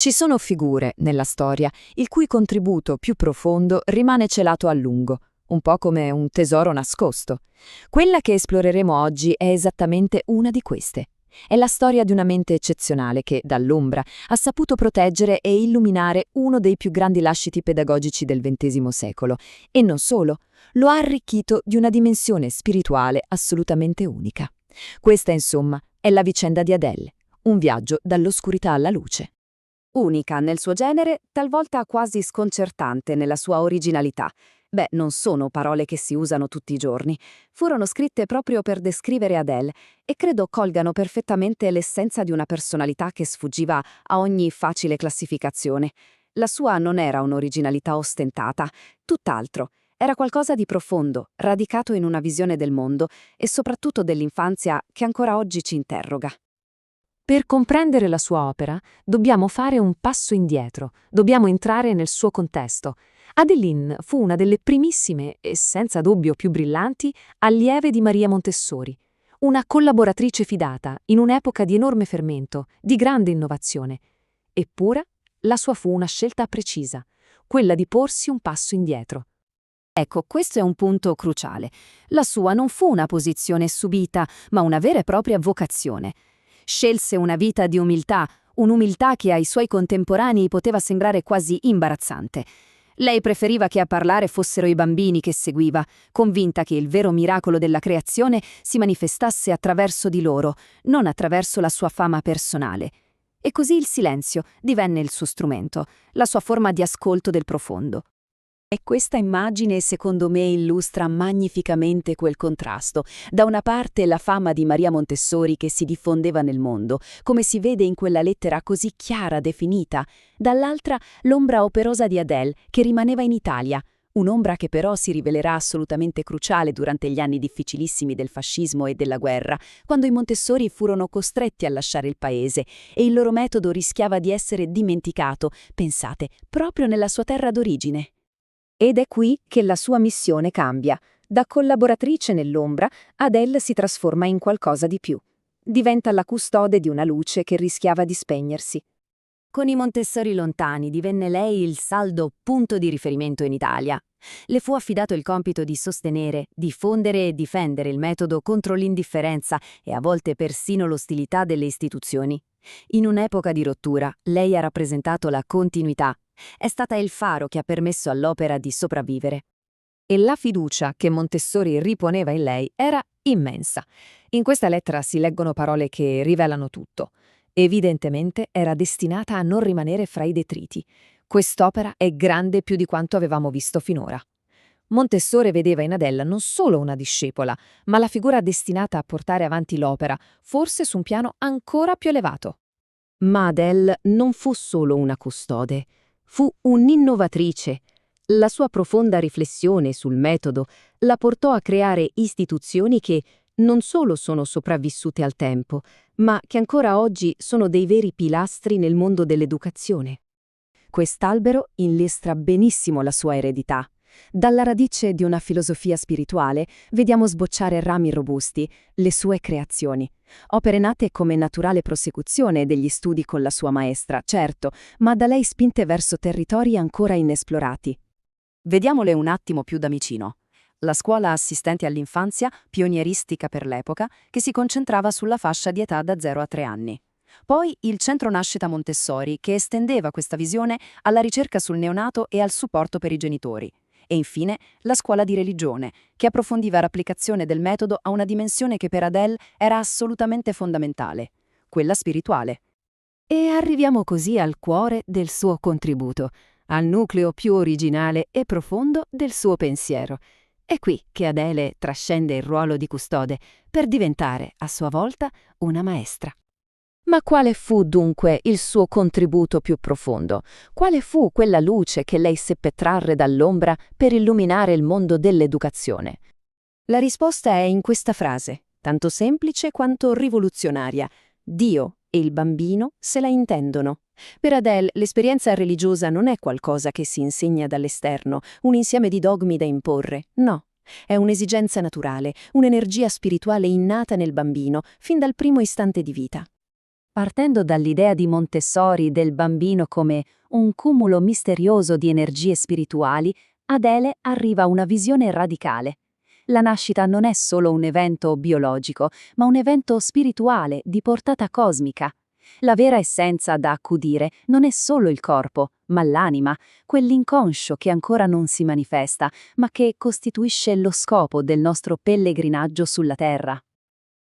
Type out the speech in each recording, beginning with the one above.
Ci sono figure, nella storia, il cui contributo più profondo rimane celato a lungo, un po' come un tesoro nascosto. Quella che esploreremo oggi è esattamente una di queste. È la storia di una mente eccezionale che, dall'ombra, ha saputo proteggere e illuminare uno dei più grandi lasciti pedagogici del XX secolo, e non solo, lo ha arricchito di una dimensione spirituale assolutamente unica. Questa, insomma, è la vicenda di Adele, un viaggio dall'oscurità alla luce. Unica nel suo genere, talvolta quasi sconcertante nella sua originalità. Beh, non sono parole che si usano tutti i giorni. Furono scritte proprio per descrivere Adele e credo colgano perfettamente l'essenza di una personalità che sfuggiva a ogni facile classificazione. La sua non era un'originalità ostentata, tutt'altro. Era qualcosa di profondo, radicato in una visione del mondo e soprattutto dell'infanzia che ancora oggi ci interroga. Per comprendere la sua opera, dobbiamo fare un passo indietro, dobbiamo entrare nel suo contesto. Adeline fu una delle primissime e senza dubbio più brillanti allieve di Maria Montessori, una collaboratrice fidata in un'epoca di enorme fermento, di grande innovazione. Eppure, la sua fu una scelta precisa, quella di porsi un passo indietro. Ecco, questo è un punto cruciale. La sua non fu una posizione subita, ma una vera e propria vocazione. Scelse una vita di umiltà, un'umiltà che ai suoi contemporanei poteva sembrare quasi imbarazzante. Lei preferiva che a parlare fossero i bambini che seguiva, convinta che il vero miracolo della creazione si manifestasse attraverso di loro, non attraverso la sua fama personale. E così il silenzio divenne il suo strumento, la sua forma di ascolto del profondo. E questa immagine, secondo me, illustra magnificamente quel contrasto. Da una parte la fama di Maria Montessori che si diffondeva nel mondo, come si vede in quella lettera così chiara, definita. Dall'altra l'ombra operosa di Adele, che rimaneva in Italia. Un'ombra che però si rivelerà assolutamente cruciale durante gli anni difficilissimi del fascismo e della guerra, quando i Montessori furono costretti a lasciare il paese e il loro metodo rischiava di essere dimenticato, pensate, proprio nella sua terra d'origine. Ed è qui che la sua missione cambia. Da collaboratrice nell'ombra, Adele si trasforma in qualcosa di più. Diventa la custode di una luce che rischiava di spegnersi. Con i Montessori lontani divenne lei il saldo punto di riferimento in Italia. Le fu affidato il compito di sostenere, diffondere e difendere il metodo contro l'indifferenza e a volte persino l'ostilità delle istituzioni. In un'epoca di rottura, lei ha rappresentato la continuità. È stata il faro che ha permesso all'opera di sopravvivere. E la fiducia che Montessori riponeva in lei era immensa. In questa lettera si leggono parole che rivelano tutto. Evidentemente era destinata a non rimanere fra i detriti. Quest'opera è grande più di quanto avevamo visto finora. Montessori vedeva in Adele non solo una discepola, ma la figura destinata a portare avanti l'opera, forse su un piano ancora più elevato. Ma Adele non fu solo una custode. Fu un'innovatrice. La sua profonda riflessione sul metodo la portò a creare istituzioni che non solo sono sopravvissute al tempo, ma che ancora oggi sono dei veri pilastri nel mondo dell'educazione. Quest'albero illustra benissimo la sua eredità. Dalla radice di una filosofia spirituale vediamo sbocciare rami robusti, le sue creazioni. Opere nate come naturale prosecuzione degli studi con la sua maestra, certo, ma da lei spinte verso territori ancora inesplorati. Vediamole un attimo più da vicino. La scuola assistente all'infanzia, pionieristica per l'epoca, che si concentrava sulla fascia di età da 0 a 3 anni. Poi il centro nascita Montessori, che estendeva questa visione alla ricerca sul neonato e al supporto per i genitori. E infine la scuola di religione, che approfondiva l'applicazione del metodo a una dimensione che per Adele era assolutamente fondamentale, quella spirituale. E arriviamo così al cuore del suo contributo, al nucleo più originale e profondo del suo pensiero. È qui che Adele trascende il ruolo di custode per diventare, a sua volta, una maestra. Ma quale fu dunque il suo contributo più profondo? Quale fu quella luce che lei seppe trarre dall'ombra per illuminare il mondo dell'educazione? La risposta è in questa frase, tanto semplice quanto rivoluzionaria. Dio e il bambino se la intendono. Per Adele l'esperienza religiosa non è qualcosa che si insegna dall'esterno, un insieme di dogmi da imporre, no. È un'esigenza naturale, un'energia spirituale innata nel bambino, fin dal primo istante di vita. Partendo dall'idea di Montessori del bambino come un cumulo misterioso di energie spirituali, Adele arriva a una visione radicale. La nascita non è solo un evento biologico, ma un evento spirituale di portata cosmica. La vera essenza da accudire non è solo il corpo, ma l'anima, quell'inconscio che ancora non si manifesta, ma che costituisce lo scopo del nostro pellegrinaggio sulla Terra.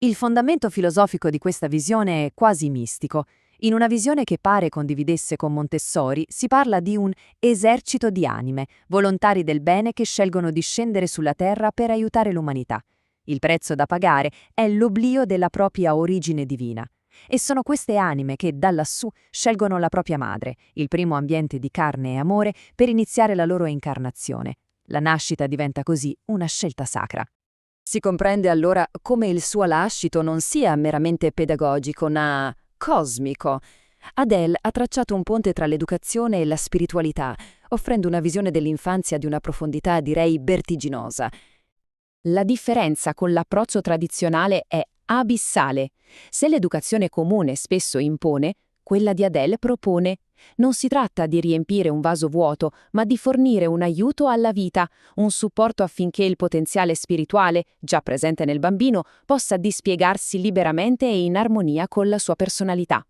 Il fondamento filosofico di questa visione è quasi mistico. In una visione che pare condividesse con Montessori, si parla di un esercito di anime, volontari del bene che scelgono di scendere sulla Terra per aiutare l'umanità. Il prezzo da pagare è l'oblio della propria origine divina. E sono queste anime che da lassù scelgono la propria madre, il primo ambiente di carne e amore, per iniziare la loro incarnazione. La nascita diventa così una scelta sacra. Si comprende allora come il suo lascito non sia meramente pedagogico, ma cosmico. Adele ha tracciato un ponte tra l'educazione e la spiritualità, offrendo una visione dell'infanzia di una profondità, direi, vertiginosa. La differenza con l'approccio tradizionale è abissale. Se l'educazione comune spesso impone, quella di Adele propone. Non si tratta di riempire un vaso vuoto, ma di fornire un aiuto alla vita, un supporto affinché il potenziale spirituale, già presente nel bambino, possa dispiegarsi liberamente e in armonia con la sua personalità.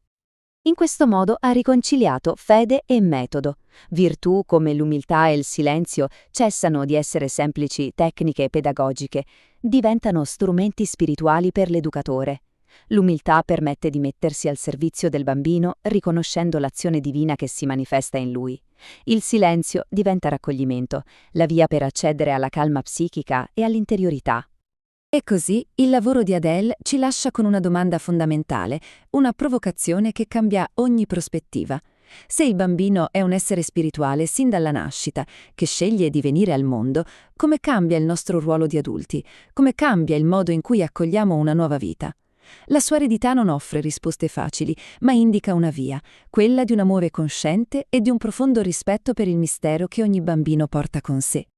In questo modo ha riconciliato fede e metodo. Virtù come l'umiltà e il silenzio cessano di essere semplici tecniche pedagogiche, diventano strumenti spirituali per l'educatore. L'umiltà permette di mettersi al servizio del bambino riconoscendo l'azione divina che si manifesta in lui. Il silenzio diventa raccoglimento, la via per accedere alla calma psichica e all'interiorità. E così il lavoro di Adele ci lascia con una domanda fondamentale, una provocazione che cambia ogni prospettiva. Se il bambino è un essere spirituale sin dalla nascita, che sceglie di venire al mondo, come cambia il nostro ruolo di adulti? Come cambia il modo in cui accogliamo una nuova vita? La sua eredità non offre risposte facili, ma indica una via, quella di un amore cosciente e di un profondo rispetto per il mistero che ogni bambino porta con sé.